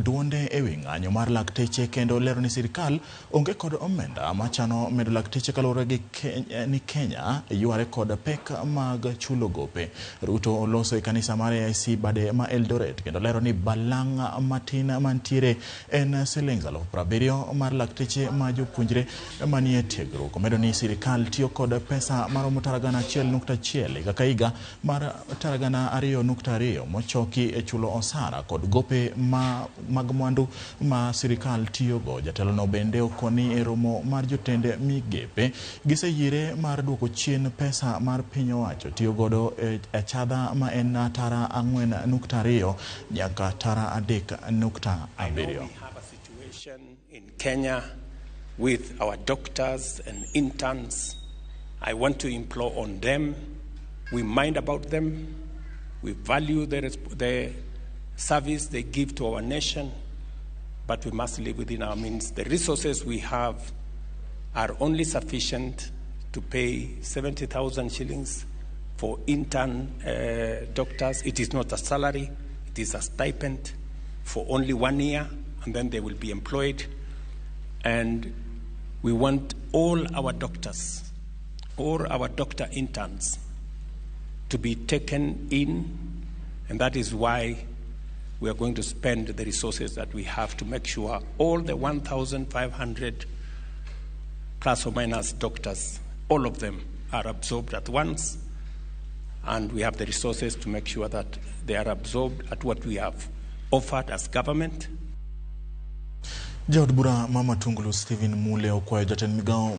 duonde ewi ng'anyo mar lakteche kendo lero ni sirikal onge kod omenda machano medo lakteche kalore gi ni Kenya yware kod pek mag chulo gope. Ruto oloso e kanisa mar AIC bade ma Eldoret kendo lero ni balang' matin mantiere en siling 70,000 mar lakteche ma jopuonjre manie tiegruok. Omedo ni sirikal tiyo kod pesa maromo taragana 1.1 kaka higa mar taragana 2.2 mochoki e chulo osara kod gope mag mwandu ma sirikal tiyogo. Jatelo no bende okoni e romo mar jotende migepe giseyire mar duoko chien pesa mar piny owacho tiyogodo e chadha ma en tara 4.2 nyaka tara 3.7. In Kenya with our doctors and interns, I want to implore on them, we mind about them, we value the service they give to our nation, but we must live within our means. The resources we have are only sufficient to pay 70,000 shillings for intern doctors. It is not a salary, it is a stipend for only 1 year, and then they will be employed. And we want all our doctors, all our doctor interns to be taken in, and that is why we are going to spend the resources that we have to make sure all the 1,500 plus or minus doctors, all of them are absorbed at once, and we have the resources to make sure that they are absorbed at what we have offered as government. Jaod bura Mama Tungulu Stephen Mule okwayo jatend migao